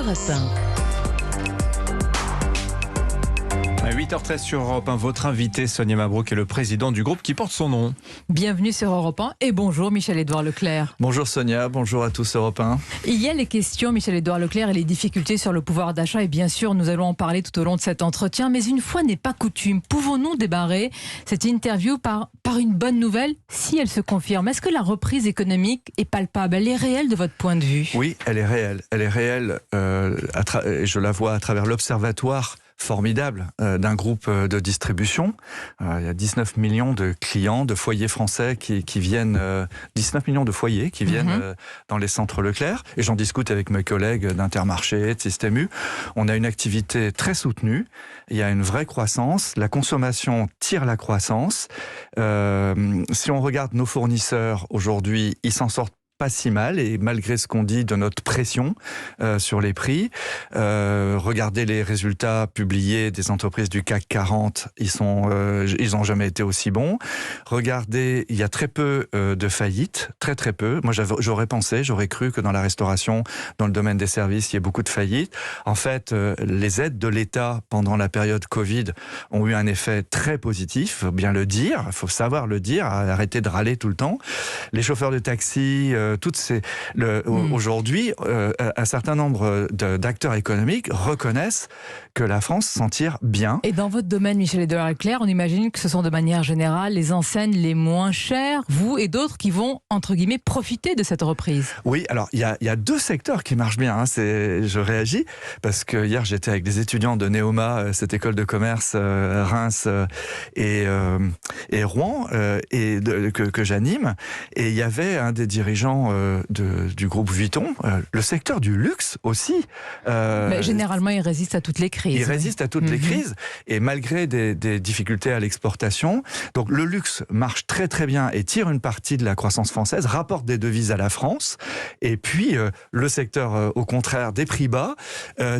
Europe 1. À 8h13 sur Europe 1, votre invité Sonia Mabrouk est le président du groupe qui porte son nom. Bienvenue sur Europe 1 et bonjour Michel-Édouard Leclerc. Bonjour Sonia, bonjour à tous Europe 1. Il y a les questions Michel-Édouard Leclerc et les difficultés sur le pouvoir d'achat et bien sûr nous allons en parler tout au long de cet entretien. Mais une fois n'est pas coutume, pouvons-nous démarrer cette interview par une bonne nouvelle si elle se confirme? Est-ce que la reprise économique est palpable? Elle est réelle de votre point de vue? Oui, elle est réelle. Elle est réelle, je la vois à travers l'observatoire formidable d'un groupe de distribution. Il y a 19 millions de clients, de foyers français qui viennent, 19 millions de foyers qui viennent dans les centres Leclerc. Et j'en discute avec mes collègues d'Intermarché, de Système U. On a une activité très soutenue. Il y a une vraie croissance. La consommation tire la croissance. Si on regarde nos fournisseurs aujourd'hui, ils s'en sortent pas si mal, et malgré ce qu'on dit de notre pression sur les prix, regardez les résultats publiés des entreprises du CAC 40, ils ont jamais été aussi bons. Regardez, il y a très peu de faillites, très peu. Moi j'aurais cru que dans la restauration, dans le domaine des services, il y a beaucoup de faillites. En fait, les aides de l'État pendant la période Covid ont eu un effet très positif, faut bien le dire, faut savoir le dire, arrêter de râler tout le temps. Les chauffeurs de taxi, aujourd'hui, un certain nombre d'acteurs économiques reconnaissent que la France s'en tire bien. Et dans votre domaine, Michel-Édouard Leclerc, on imagine que ce sont de manière générale les enseignes les moins chères, vous et d'autres qui vont, entre guillemets, profiter de cette reprise. Oui, alors il y a deux secteurs qui marchent bien. Je réagis parce que hier j'étais avec des étudiants de Neoma, cette école de commerce Reims et Rouen, que j'anime. Et il y avait un des dirigeants du groupe Vuitton, le secteur du luxe aussi. Mais généralement, il résiste à toutes les crises. Il résiste à toutes les crises, et malgré des difficultés à l'exportation. Donc le luxe marche très bien et tire une partie de la croissance française, rapporte des devises à la France. Et puis le secteur, au contraire, des prix bas,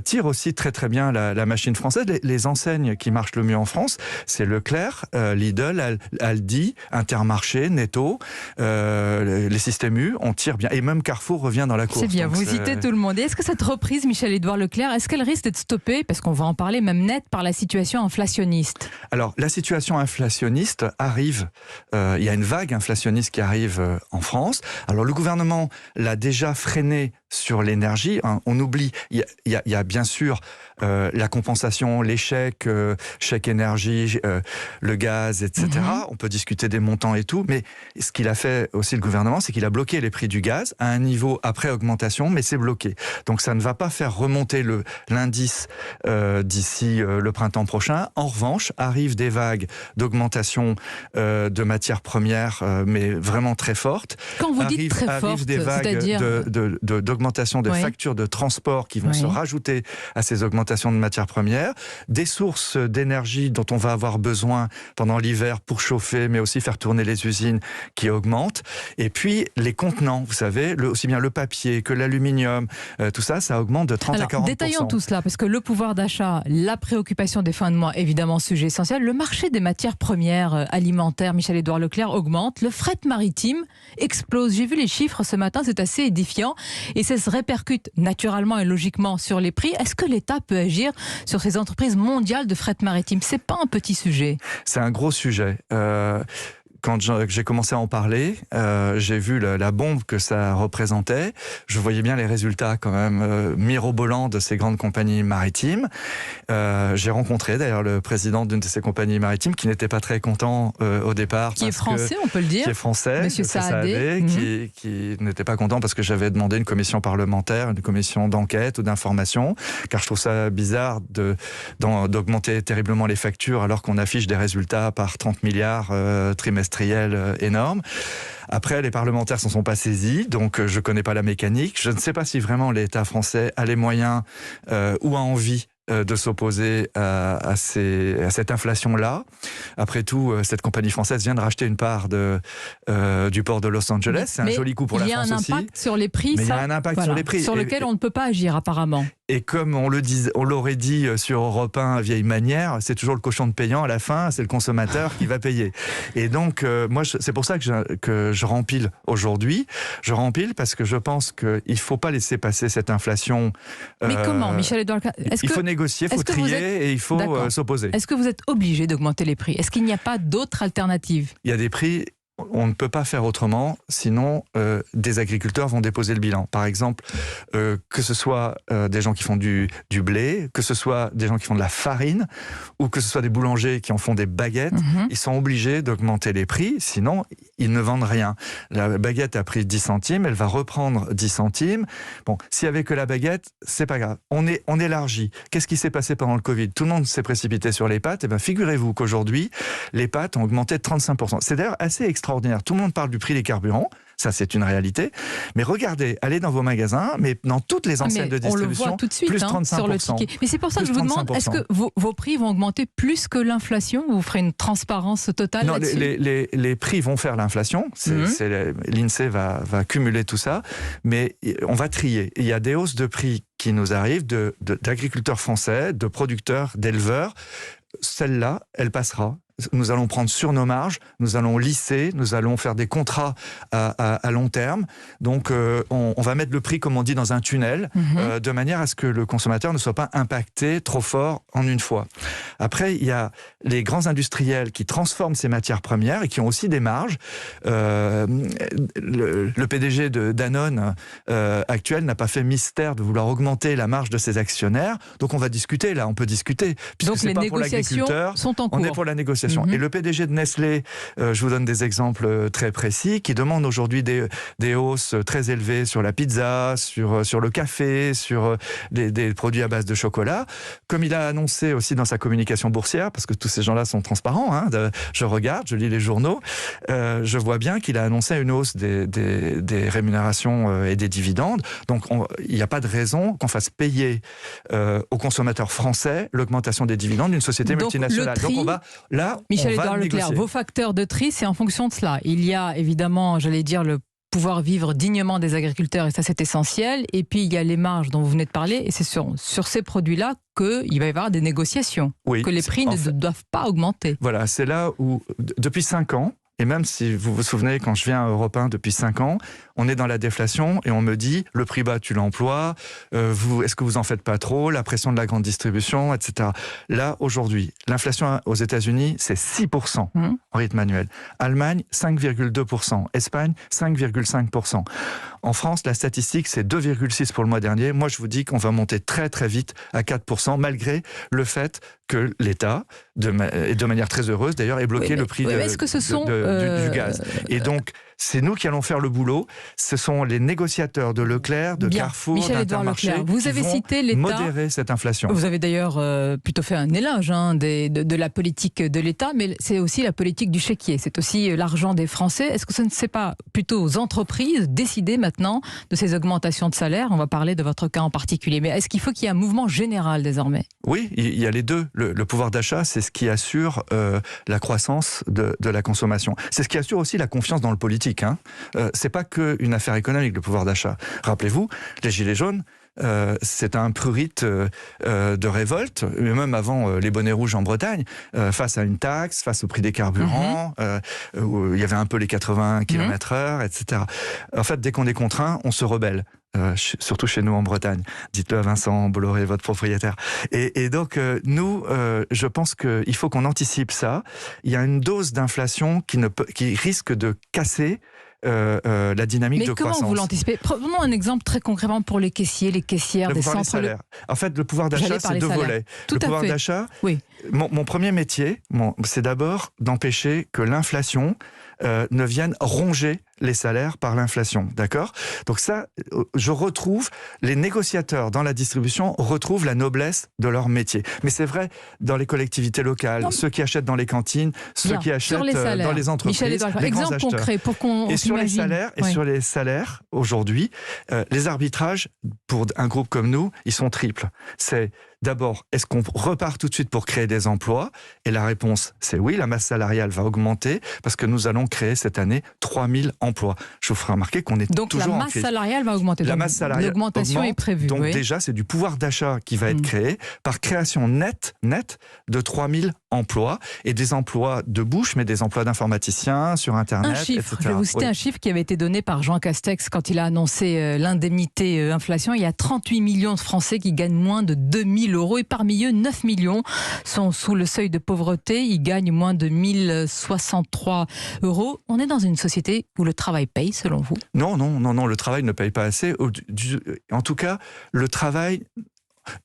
tire aussi très bien la machine française. Les enseignes qui marchent le mieux en France, c'est Leclerc, Lidl, Aldi, Intermarché, Netto, les Système U. On tire bien. Et même Carrefour revient dans la course. C'est bien, vous citez tout le monde. Et est-ce que cette reprise, Michel-Édouard Leclerc, est-ce qu'elle risque d'être stoppée, parce qu'on va en parler même net, par la situation inflationniste? Alors, la situation inflationniste arrive. Il y a une vague inflationniste qui arrive en France. Alors, le gouvernement l'a déjà freinée sur l'énergie. On oublie, il y a bien sûr la compensation, les chèques, chèque énergie, le gaz, etc. On peut discuter des montants et tout, mais ce qu'il a fait aussi le gouvernement, c'est qu'il a bloqué les prix du gaz à un niveau après augmentation, mais c'est bloqué. Donc ça ne va pas faire remonter l'indice d'ici le printemps prochain. En revanche, arrivent des vagues d'augmentation de matières premières, mais vraiment très fortes. Quand vous dites très fortes, des vagues c'est-à-dire d'augmentation des factures de transport qui vont se rajouter à ces augmentations de matières premières, des sources d'énergie dont on va avoir besoin pendant l'hiver pour chauffer, mais aussi faire tourner les usines qui augmentent, et puis les contenants, vous savez, aussi bien le papier que l'aluminium, tout ça augmente de 30 à 40%. Détaillons tout cela, parce que le pouvoir d'achat, la préoccupation des fins de mois, évidemment sujet essentiel, le marché des matières premières alimentaires, Michel-Édouard Leclerc, augmente, le fret maritime explose. J'ai vu les chiffres ce matin, c'est assez édifiant, et ça se répercute naturellement et logiquement sur les prix. Est-ce que l'État peut agir sur ces entreprises mondiales de fret maritime? C'est pas un petit sujet. C'est un gros sujet. Quand j'ai commencé à en parler, j'ai vu la bombe que ça représentait. Je voyais bien les résultats quand même mirobolants de ces grandes compagnies maritimes. J'ai rencontré d'ailleurs le président d'une de ces compagnies maritimes qui n'était pas très content au départ. Qui est français, on peut le dire. Qui est français, Monsieur Saadé. Qui n'était pas content parce que j'avais demandé une commission parlementaire, une commission d'enquête ou d'information, car je trouve ça bizarre d'augmenter terriblement les factures alors qu'on affiche des résultats par 30 milliards trimestriels énorme. Après, les parlementaires s'en sont pas saisis, donc je connais pas la mécanique. Je ne sais pas si vraiment l'État français a les moyens ou a envie de s'opposer à cette inflation-là. Après tout, cette compagnie française vient de racheter une part du port de Los Angeles. C'est un joli coup pour la France aussi. Il y a un impact sur les prix, mais il y a un impact sur les prix. Sur lequel on ne peut pas agir apparemment. Et comme on l'aurait dit sur Europe 1 vieille manière, c'est toujours le cochon de payant à la fin, c'est le consommateur qui va payer. Et donc, moi, c'est pour ça que je rempile aujourd'hui. Je rempile parce que je pense qu'il ne faut pas laisser passer cette inflation. Mais comment, Michel-Édouard Leclerc? Il faut négocier, il faut trier et il faut s'opposer. Est-ce que vous êtes obligé d'augmenter les prix? Est-ce qu'il n'y a pas d'autre alternative? Il y a des prix... On ne peut pas faire autrement, sinon des agriculteurs vont déposer le bilan. Par exemple, que ce soit des gens qui font du blé, que ce soit des gens qui font de la farine, ou que ce soit des boulangers qui en font des baguettes, ils sont obligés d'augmenter les prix, sinon ils ne vendent rien. La baguette a pris 10 centimes, elle va reprendre 10 centimes. Bon, s'il n'y avait que la baguette, c'est pas grave. On élargit. Qu'est-ce qui s'est passé pendant le Covid? Tout le monde s'est précipité sur les pâtes. Et bien, figurez-vous qu'aujourd'hui, les pâtes ont augmenté de 35%. C'est d'ailleurs assez extraordinaire. Tout le monde parle du prix des carburants, ça c'est une réalité. Mais regardez, allez dans vos magasins, mais dans toutes les enseignes de distribution, on le voit tout de suite, plus 35%. Sur le ticket. Mais c'est pour ça que je vous demande, est-ce que vos prix vont augmenter plus que l'inflation? Vous ferez une transparence totale là-dessus? Non, les prix vont faire l'inflation. L'INSEE va cumuler tout ça, mais on va trier. Il y a des hausses de prix qui nous arrivent d'agriculteurs français, de producteurs, d'éleveurs. Celle-là, elle passera. Nous allons prendre sur nos marges, nous allons lisser, nous allons faire des contrats à long terme. Donc, on va mettre le prix, comme on dit, dans un tunnel, de manière à ce que le consommateur ne soit pas impacté trop fort en une fois. Après, il y a les grands industriels qui transforment ces matières premières et qui ont aussi des marges. Le PDG de Danone actuel n'a pas fait mystère de vouloir augmenter la marge de ses actionnaires. Donc, on va discuter, là, on peut discuter. Donc, les négociations sont en cours. On est pour la négociation. Et le PDG de Nestlé, je vous donne des exemples très précis, qui demande aujourd'hui des hausses très élevées sur la pizza, sur le café, sur des produits à base de chocolat. Comme il a annoncé aussi dans sa communication boursière, parce que tous ces gens-là sont transparents, je regarde, je lis les journaux, je vois bien qu'il a annoncé une hausse des rémunérations et des dividendes. Donc il n'y a pas de raison qu'on fasse payer aux consommateurs français l'augmentation des dividendes d'une société multinationale. Donc on va là. Michel-Édouard Leclerc, vos facteurs de tri, c'est en fonction de cela. Il y a évidemment, j'allais dire, le pouvoir vivre dignement des agriculteurs, et ça c'est essentiel. Et puis il y a les marges dont vous venez de parler, et c'est sur ces produits-là qu'il va y avoir des négociations, que les prix ne doivent pas augmenter. Voilà, c'est là où, depuis 5 ans, et même si vous vous souvenez, quand je viens à Europe 1 depuis 5 ans, on est dans la déflation et on me dit le prix bas tue l'emploi, est-ce que vous en faites pas trop, la pression de la grande distribution, etc. Là, aujourd'hui, l'inflation aux États-Unis, c'est 6% en rythme annuel. Allemagne, 5,2%. Espagne, 5,5%. En France, la statistique, c'est 2,6% pour le mois dernier. Moi, je vous dis qu'on va monter très très vite à 4%, malgré le fait que l'État, et de manière très heureuse d'ailleurs, ait bloqué le prix du gaz. Et donc, c'est nous qui allons faire le boulot. Ce sont les négociateurs de Leclerc, de Carrefour, d'Intermarché vous avez cité l'État, modérer cette inflation. Vous avez d'ailleurs plutôt fait un éloge de la politique de l'État, mais c'est aussi la politique du chéquier. C'est aussi l'argent des Français. Est-ce que ce ne c'est pas plutôt aux entreprises décider maintenant de ces augmentations de salaire? On va parler de votre cas en particulier. Mais est-ce qu'il faut qu'il y ait un mouvement général désormais? Oui, il y a les deux. Le pouvoir d'achat, c'est ce qui assure la croissance de la consommation. C'est ce qui assure aussi la confiance dans le politique. C'est pas qu'une affaire économique, le pouvoir d'achat. Rappelez-vous, les Gilets jaunes, c'est un prurit de révolte, même avant les bonnets rouges en Bretagne, face à une taxe, face au prix des carburants, où il y avait un peu les 80 km/h, etc. En fait, dès qu'on est contraint, on se rebelle. Surtout chez nous en Bretagne. Dites-le à Vincent Bolloré, votre propriétaire. Et donc, nous, je pense qu'il faut qu'on anticipe ça. Il y a une dose d'inflation qui risque de casser la dynamique de croissance. Mais comment vous l'anticipez? Prenons un exemple très concrètement pour les caissiers, les caissières des centres. En fait, le pouvoir d'achat, c'est 2 volets. Le pouvoir d'achat, mon premier métier, c'est d'abord d'empêcher que l'inflation ne vienne ronger les salaires par l'inflation, d'accord? Donc ça, je retrouve, les négociateurs dans la distribution retrouvent la noblesse de leur métier. Mais c'est vrai dans les collectivités locales, ceux qui achètent dans les cantines, ceux qui achètent dans les entreprises, les grands acheteurs. Concret pour qu'on sur les salaires, aujourd'hui, les arbitrages, pour un groupe comme nous, ils sont triples. C'est d'abord, est-ce qu'on repart tout de suite pour créer des emplois? Et la réponse, c'est oui, la masse salariale va augmenter parce que nous allons créer cette année 3000 emplois emplois. Je vous ferai remarquer qu'on est Donc toujours la en masse crise. salariale va augmenter. La Donc, masse salariale l'augmentation augmente, est prévue. Donc oui. déjà, c'est du pouvoir d'achat qui va être créé par création nette de 3000 emplois, et des emplois de bouche, mais des emplois d'informaticiens sur Internet, Un chiffre, etc. je vais vous citer un chiffre qui avait été donné par Jean Castex quand il a annoncé l'indemnité inflation. Il y a 38 millions de Français qui gagnent moins de 2000 euros et parmi eux, 9 millions sont sous le seuil de pauvreté. Ils gagnent moins de 1063 euros. On est dans une société où le travail paye, selon vous? Non, le travail ne paye pas assez. En tout cas, le travail,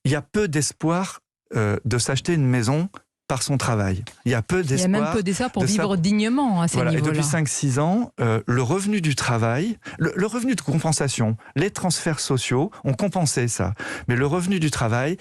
il y a peu d'espoir de s'acheter une maison par son travail. Il y a peu d'espoir. Il y a même peu d'espoir pour vivre dignement à ces niveaux-là. Et depuis 5-6 ans, le revenu du travail, le revenu de compensation, les transferts sociaux ont compensé ça. Mais le revenu du travail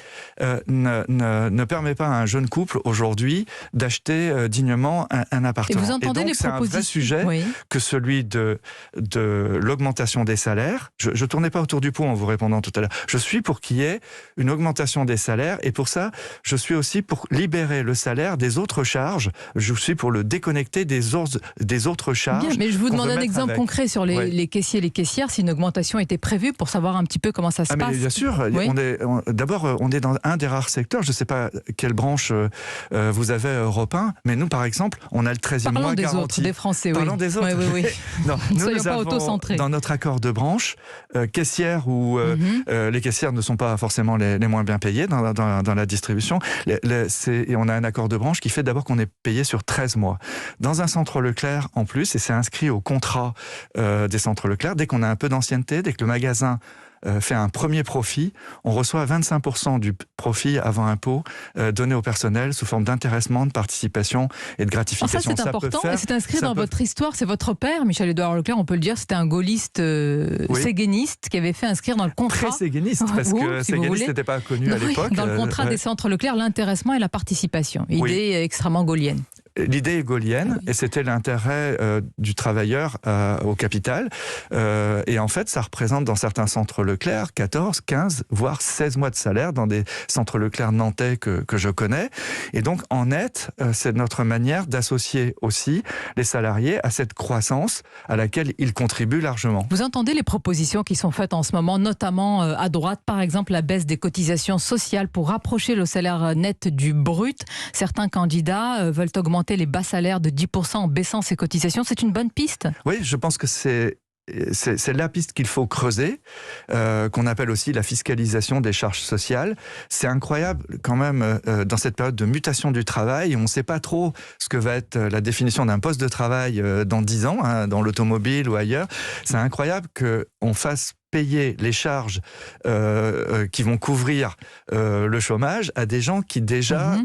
ne permet pas à un jeune couple aujourd'hui d'acheter dignement un appartement. Et vous entendez les c'est un vrai sujet que celui de l'augmentation des salaires. Je ne tournais pas autour du pot en vous répondant tout à l'heure. Je suis pour qu'il y ait une augmentation des salaires et pour ça, je suis aussi pour libérer le salaire des autres charges. Je suis pour le déconnecter des autres charges. Bien, mais je vous demande un exemple concret sur les caissiers et les caissières, si une augmentation était prévue pour savoir un petit peu comment ça se passe. Mais bien sûr, d'abord on est dans un des rares secteurs, je ne sais pas quelle branche vous avez Europe 1, mais nous par exemple, on a le 13e mois garanti. Parlons des autres, des Français, Parlons des autres. Oui. Non, ne soyons pas auto-centrés. Dans notre accord de branche, caissières où les caissières ne sont pas forcément les moins bien payées dans la distribution, et on a un accord de branche qui fait d'abord qu'on est payé sur 13 mois. Dans un centre Leclerc, en plus, et c'est inscrit au contrat des centres Leclerc, dès qu'on a un peu d'ancienneté, dès que le magasin fait un premier profit, on reçoit 25% du profit avant impôt donné au personnel sous forme d'intéressement, de participation et de gratification. Ça, c'est important et c'est inscrit dans votre histoire. C'est votre père, Michel-Édouard Leclerc, on peut le dire, c'était un gaulliste séguéniste qui avait fait inscrire dans le contrat. Très séguiniste, parce que séguiniste n'était pas connu à l'époque. Dans le contrat des centres Leclerc, l'intéressement et la participation. Idée extrêmement gaulienne. L'idée est gaulienne et c'était l'intérêt du travailleur au capital. Et en fait, ça représente dans certains centres Leclerc 14, 15, voire 16 mois de salaire dans des centres Leclerc nantais que je connais. Et donc, en net, c'est notre manière d'associer aussi les salariés à cette croissance à laquelle ils contribuent largement. Vous entendez les propositions qui sont faites en ce moment, notamment à droite, par exemple, la baisse des cotisations sociales pour rapprocher le salaire net du brut. Certains candidats veulent augmenter les bas salaires de 10% en baissant ces cotisations. C'est une bonne piste? Oui, je pense que c'est la piste qu'il faut creuser, qu'on appelle aussi la fiscalisation des charges sociales. C'est incroyable quand même dans cette période de mutation du travail. On ne sait pas trop ce que va être la définition d'un poste de travail dans 10 ans, dans l'automobile ou ailleurs. C'est incroyable qu'on fasse payer les charges qui vont couvrir le chômage à des gens qui déjà,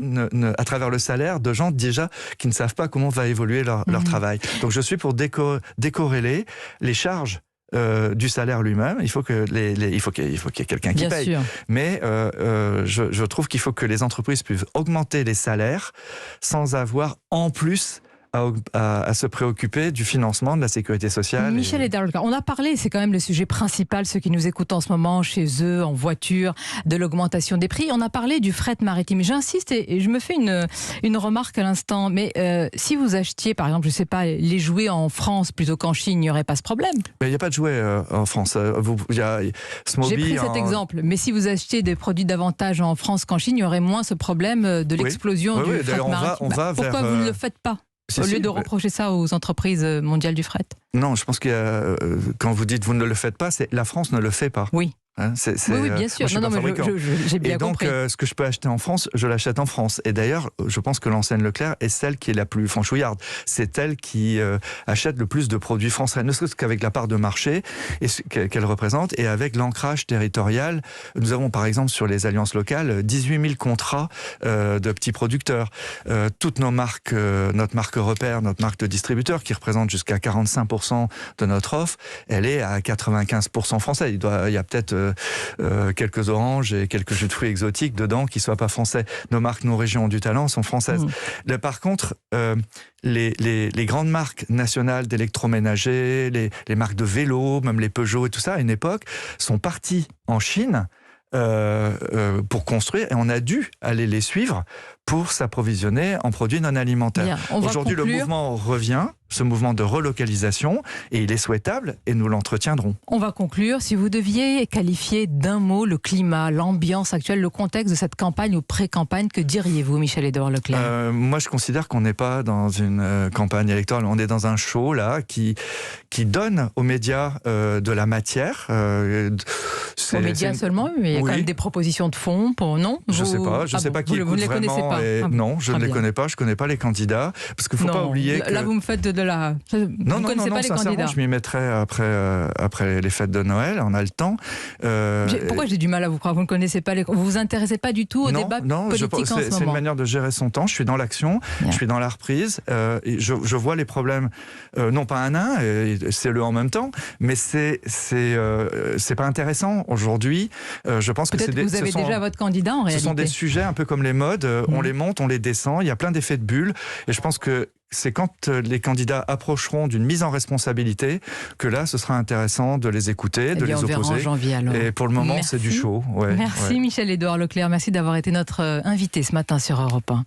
à travers le salaire, de gens déjà qui ne savent pas comment va évoluer leur travail. Donc je suis pour décorréler les charges du salaire lui-même. Il faut qu'il y ait quelqu'un qui paye. Sûr. Mais je trouve qu'il faut que les entreprises puissent augmenter les salaires sans avoir en plus à se préoccuper du financement de la sécurité sociale. Michel-Édouard Leclerc, on a parlé, c'est quand même le sujet principal, ceux qui nous écoutent en ce moment, chez eux, en voiture, de l'augmentation des prix. On a parlé du fret maritime. J'insiste et je me fais une remarque à l'instant, mais si vous achetiez, par exemple, je ne sais pas, les jouets en France plutôt qu'en Chine, il n'y aurait pas ce problème? Il n'y a pas de jouets en France. J'ai pris cet exemple, mais si vous achetiez des produits davantage en France qu'en Chine, il y aurait moins ce problème de l'explosion du fret maritime. Pourquoi vous ne le faites pas? Au lieu de reprocher ça aux entreprises mondiales du fret. Non, je pense qu'il y a, quand vous dites vous ne le faites pas, c'est la France ne le fait pas. Oui. Hein, oui, bien sûr. Moi, j'ai bien compris. Et donc, ce que je peux acheter en France, je l'achète en France. Et d'ailleurs, je pense que l'enseigne Leclerc est celle qui est la plus franchouillarde. C'est elle qui achète le plus de produits français, ne serait-ce qu'avec la part de marché qu'elle représente et avec l'ancrage territorial. Nous avons, par exemple, sur les alliances locales, 18 000 contrats de petits producteurs. Toutes nos marques, notre marque repère, notre marque de distributeur, qui représente jusqu'à 45% de notre offre, elle est à 95% français. Il y a peut-être quelques oranges et quelques jus de fruits exotiques dedans qui ne soient pas français. Nos marques, nos régions du talent sont françaises. Là, par contre, les grandes marques nationales d'électroménager, les marques de vélo, même les Peugeot et tout ça, à une époque, sont parties en Chine pour construire, et on a dû aller les suivre pour s'approvisionner en produits non alimentaires. Bien, on va Aujourd'hui, le conclure. mouvement revient, ce mouvement de relocalisation, et il est souhaitable, et nous l'entretiendrons. On va conclure. Si vous deviez qualifier d'un mot le climat, l'ambiance actuelle, le contexte de cette campagne ou pré-campagne, que diriez-vous, Michel-Édouard Leclerc? Moi, je considère qu'on n'est pas dans une campagne électorale, on est dans un show là qui donne aux médias de la matière. Aux médias seulement, mais il y a quand même des propositions de fond pour non. Je sais pas qui vous écoute ne les connaissez vraiment. pas. Non, je ne les connais pas. Je connais pas les candidats parce qu'il faut pas oublier que là vous me faites de la. Vous ne connaissez pas les candidats. Je m'y mettrai après les fêtes de Noël. On a le temps. Pourquoi j'ai du mal à vous croire? Vous ne connaissez pas vous vous intéressez pas du tout au débat politique en ce moment. C'est une manière de gérer son temps. Je suis dans l'action, je suis dans la reprise. Et je vois les problèmes, non pas un à un, c'est le en même temps, mais c'est pas intéressant aujourd'hui. Je pense que peut-être que vous avez déjà votre candidat en réalité. Ce sont des sujets un peu comme les modes. On les monte, on les descend. Il y a plein d'effets de bulle. Et je pense que c'est quand les candidats approcheront d'une mise en responsabilité que là, ce sera intéressant de les écouter, de les opposer. On verra en janvier alors. Et pour le moment, c'est du show. Merci Michel-Édouard Leclerc. Merci d'avoir été notre invité ce matin sur Europe 1.